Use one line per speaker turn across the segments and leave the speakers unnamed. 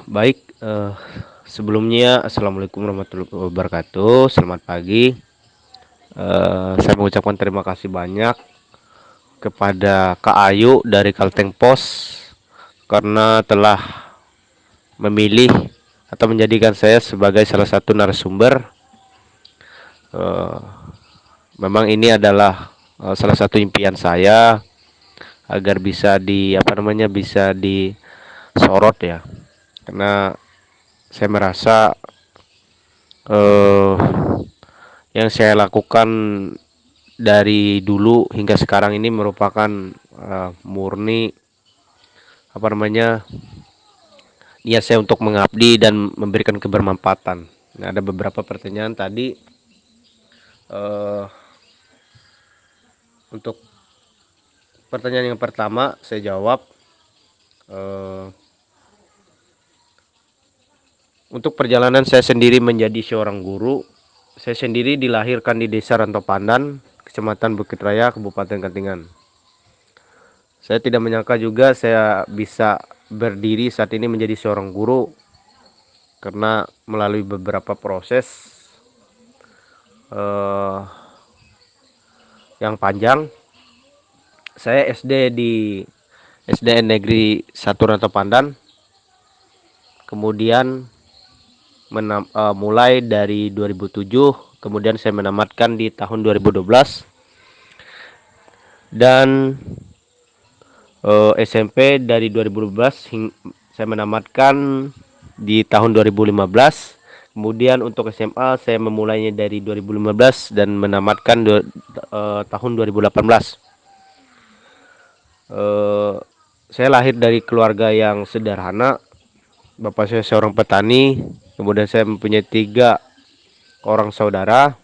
Baik, sebelumnya assalamualaikum warahmatullahi wabarakatuh. Selamat pagi. Saya mengucapkan terima kasih banyak kepada Kak Ayu dari Kalteng Pos karena telah memilih atau menjadikan saya sebagai salah satu narasumber. Eh, Memang ini adalah salah satu impian saya agar bisa bisa disorot ya. Karena saya merasa eh, yang saya lakukan dari dulu hingga sekarang ini merupakan murni apa namanya niat saya untuk mengabdi dan memberikan kebermanfaatan. Nah, ada beberapa pertanyaan tadi eh, untuk pertanyaan yang pertama saya jawab eh, untuk perjalanan saya sendiri menjadi seorang guru. Saya sendiri dilahirkan di Desa Rantau Pandan, Kecamatan Bukit Raya, Kabupaten Katingan. Saya tidak menyangka juga saya bisa berdiri saat ini menjadi seorang guru karena melalui beberapa proses eh, yang panjang. Saya SD di SDN Negeri 1 Rantau Pandan, kemudian mulai dari 2007, kemudian saya menamatkan di tahun 2012, dan SMP dari 2012 saya menamatkan di tahun 2015. Kemudian untuk SMA saya memulainya dari 2015 dan menamatkan tahun 2018. Saya lahir dari keluarga yang sederhana. Bapak saya seorang petani. Kemudian saya mempunyai 3 orang saudara,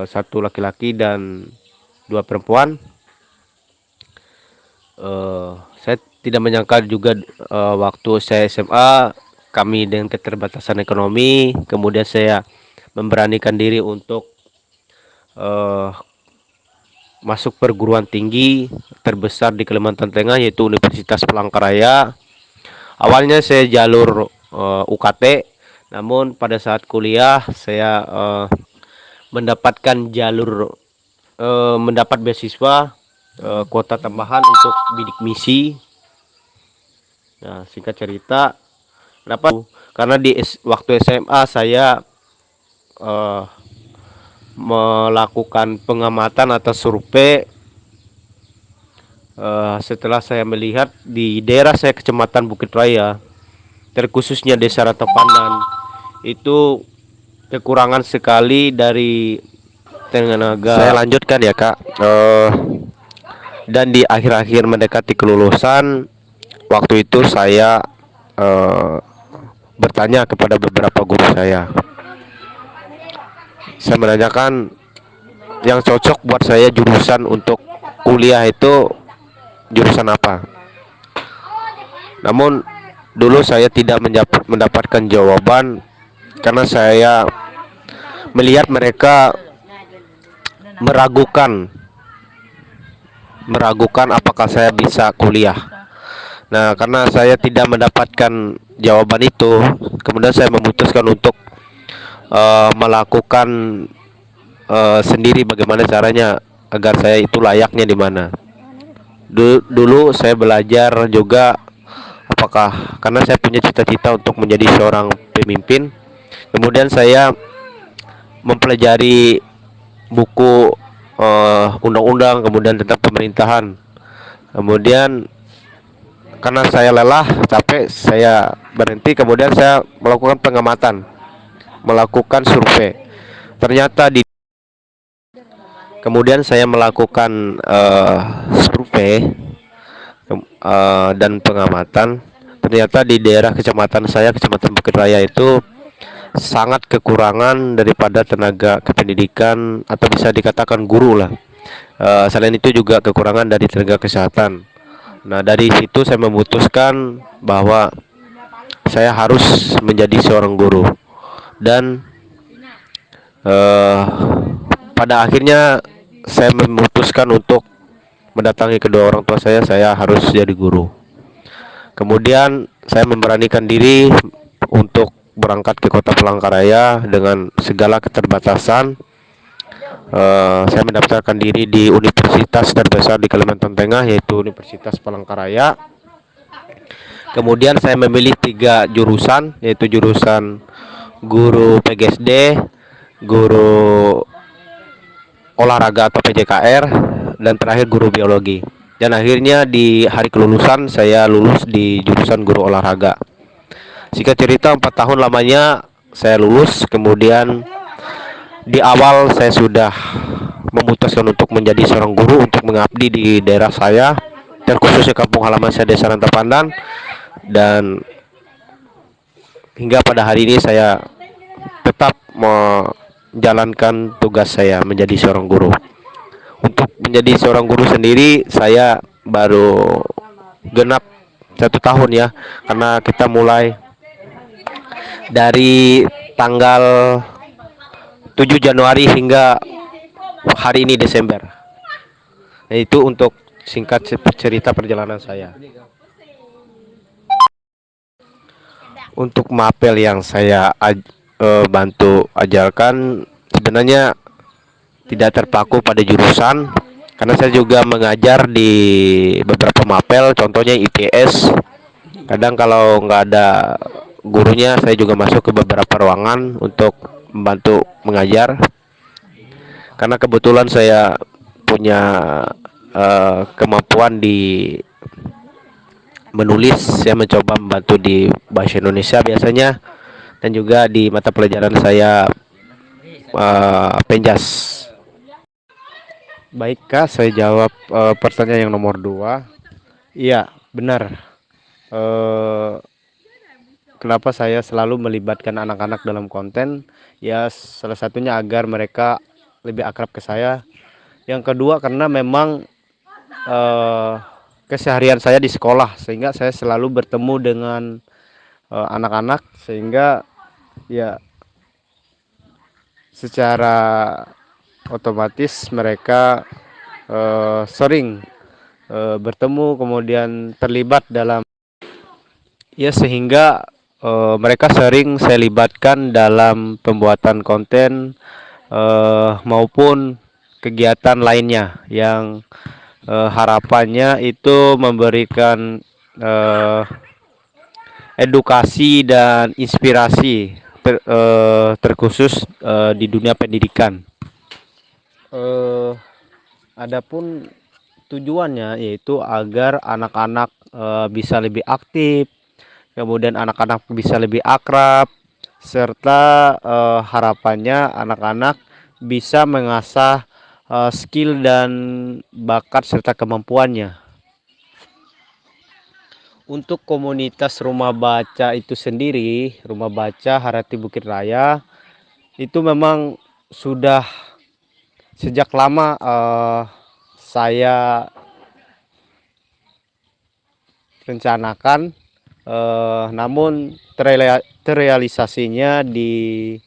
satu laki-laki dan 2 perempuan. Saya tidak menyangka juga waktu saya SMA kami dengan keterbatasan ekonomi, kemudian saya memberanikan diri untuk uh, masuk perguruan tinggi terbesar di Kalimantan Tengah, yaitu Universitas Palangkaraya. Awalnya saya jalur UKT, namun pada saat kuliah saya mendapatkan mendapat beasiswa kuota tambahan untuk bidik misi. Nah, singkat cerita, kenapa? Karena waktu SMA saya eh, melakukan pengamatan atau survei. Setelah saya melihat di daerah saya, Kecamatan Bukit Raya, terkhususnya Desa Rantau Pandan, itu kekurangan sekali dari tenaga. Saya lanjutkan ya Kak. Dan di akhir-akhir mendekati kelulusan, waktu itu saya bertanya kepada beberapa guru saya. Saya menanyakan yang cocok buat saya jurusan untuk kuliah itu jurusan apa. Namun dulu saya tidak mendapatkan jawaban karena saya melihat mereka meragukan apakah saya bisa kuliah. Nah, karena saya tidak mendapatkan jawaban itu, kemudian saya memutuskan untuk melakukan sendiri bagaimana caranya agar saya itu layaknya di mana. Dulu saya belajar juga apakah karena saya punya cita-cita untuk menjadi seorang pemimpin. Kemudian saya mempelajari buku undang-undang, kemudian tentang pemerintahan. Kemudian karena saya lelah, capek, saya berhenti. Kemudian saya melakukan pengamatan, melakukan survei. Ternyata kemudian saya melakukan survei dan pengamatan. Ternyata di daerah kecamatan saya, Kecamatan Bukit Raya itu sangat kekurangan daripada tenaga kependidikan atau bisa dikatakan guru lah. Selain itu juga kekurangan dari tenaga kesehatan. Nah, dari situ saya memutuskan bahwa saya harus menjadi seorang guru. Dan pada akhirnya saya memutuskan untuk mendatangi kedua orang tua saya harus jadi guru. Kemudian saya memberanikan diri untuk berangkat ke kota Palangkaraya dengan segala keterbatasan. Saya mendaftarkan diri di universitas terbesar di Kalimantan Tengah, yaitu Universitas Palangkaraya. Kemudian saya memilih 3 jurusan, yaitu jurusan guru PGSD, guru olahraga atau PJKR, dan terakhir guru biologi. Dan akhirnya di hari kelulusan saya lulus di jurusan guru olahraga. Singkat cerita 4 tahun lamanya saya lulus. Kemudian di awal saya sudah memutuskan untuk menjadi seorang guru untuk mengabdi di daerah saya, terkhususnya kampung halaman saya Desa Rantapandan. Dan hingga pada hari ini saya tetap menjalankan tugas saya menjadi seorang guru. Untuk menjadi seorang guru sendiri saya baru genap 1 tahun ya, karena kita mulai dari tanggal 7 Januari hingga hari ini Desember. Nah, itu untuk singkat cerita perjalanan saya. Untuk mapel yang saya bantu ajarkan sebenarnya tidak terpaku pada jurusan, karena saya juga mengajar di beberapa mapel, contohnya IPS. Kadang kalau nggak ada gurunya, saya juga masuk ke beberapa ruangan untuk membantu mengajar. Karena kebetulan saya punya kemampuan di menulis, saya mencoba membantu di bahasa Indonesia biasanya, dan juga di mata pelajaran saya penjas. Baik Kak, saya jawab pertanyaan yang nomor 2. Iya, benar. Kenapa saya selalu melibatkan anak-anak dalam konten? Ya, salah satunya agar mereka lebih akrab ke saya. Yang kedua karena memang keseharian saya di sekolah, sehingga saya selalu bertemu dengan anak-anak, sehingga ya secara otomatis mereka sering bertemu, kemudian terlibat dalam, ya, sehingga mereka sering saya libatkan dalam pembuatan konten maupun kegiatan lainnya yang harapannya itu memberikan edukasi dan inspirasi terkhusus di dunia pendidikan. Adapun tujuannya yaitu agar anak-anak bisa lebih aktif, kemudian anak-anak bisa lebih akrab, serta harapannya anak-anak bisa mengasah skill dan bakat serta kemampuannya. Untuk komunitas rumah baca itu sendiri, rumah baca Harati Bukit Raya, itu memang sudah sejak lama saya rencanakan, namun terrealisasinya di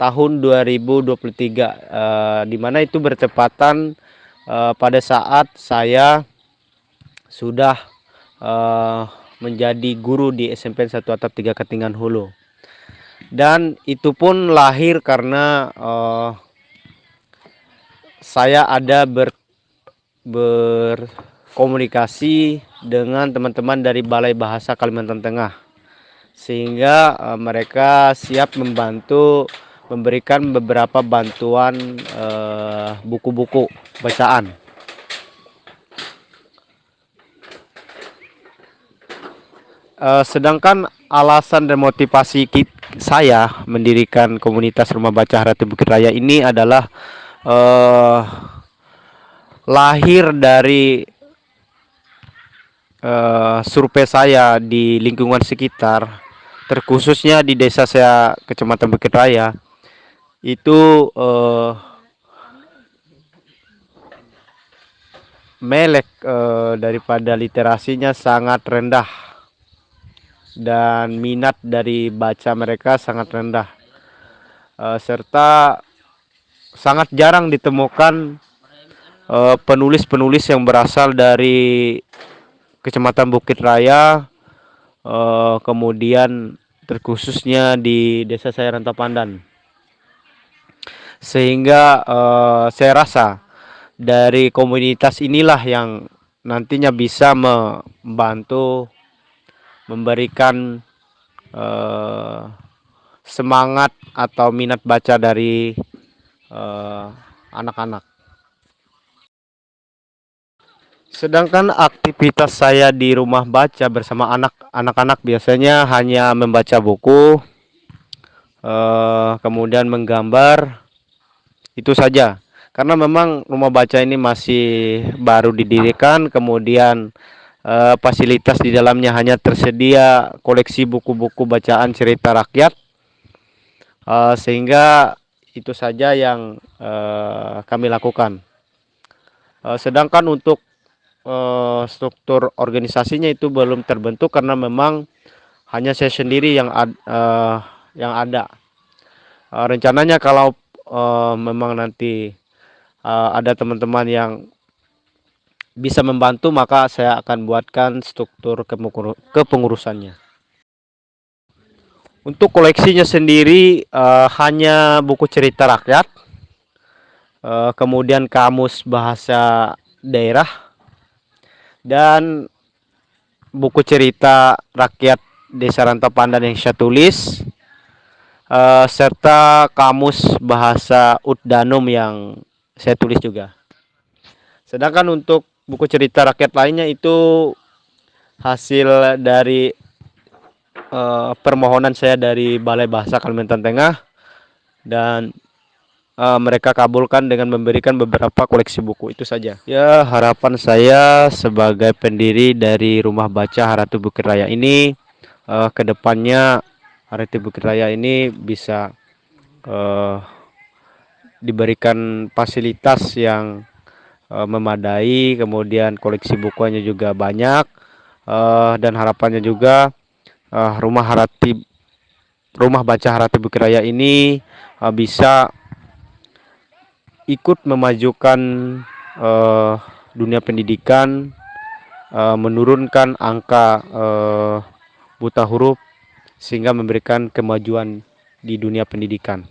tahun 2023, di mana itu bertepatan pada saat saya sudah menjadi guru di SMP 1 Atap 3 Ketingan Hulu. Dan itu pun lahir karena saya ada berkomunikasi dengan teman-teman dari Balai Bahasa Kalimantan Tengah, sehingga mereka siap membantu memberikan beberapa bantuan buku-buku bacaan. Sedangkan alasan dan motivasi saya mendirikan komunitas rumah baca Harati Bukit Raya ini adalah lahir dari survei saya di lingkungan sekitar, terkhususnya di desa saya, Kecamatan Bukit Raya. Itu melek daripada literasinya sangat rendah, dan minat dari baca mereka sangat rendah, serta sangat jarang ditemukan penulis-penulis yang berasal dari Kecamatan Bukit Raya kemudian terkhususnya di desa saya Rantapandan. Sehingga saya rasa dari komunitas inilah yang nantinya bisa membantu memberikan eh, semangat atau minat baca dari anak-anak. Sedangkan aktivitas saya di rumah baca bersama anak-anak biasanya hanya membaca buku, kemudian menggambar, itu saja. Karena memang rumah baca ini masih baru didirikan, kemudian fasilitas di dalamnya hanya tersedia koleksi buku-buku bacaan cerita rakyat, sehingga itu saja yang kami lakukan. Sedangkan untuk struktur organisasinya itu belum terbentuk karena memang hanya saya sendiri yang ada. Rencananya kalau memang nanti ada teman-teman yang bisa membantu, maka saya akan buatkan struktur kepengurusannya. Untuk koleksinya sendiri hanya buku cerita rakyat, kemudian kamus bahasa daerah, dan buku cerita rakyat Desa Rantapandan yang saya tulis, serta kamus bahasa Uddanum yang saya tulis juga. Sedangkan untuk buku cerita rakyat lainnya itu hasil dari permohonan saya dari Balai Bahasa Kalimantan Tengah, dan mereka kabulkan dengan memberikan beberapa koleksi buku. Itu saja. Ya, harapan saya sebagai pendiri dari Rumah Baca Haratu Bukit Raya ini, kedepannya Haratu Bukit Raya ini bisa diberikan fasilitas yang memadai, kemudian koleksi bukunya juga banyak, dan harapannya juga Rumah Baca Haratu Bukit Raya ini bisa ikut memajukan dunia pendidikan, menurunkan angka buta huruf, sehingga memberikan kemajuan di dunia pendidikan.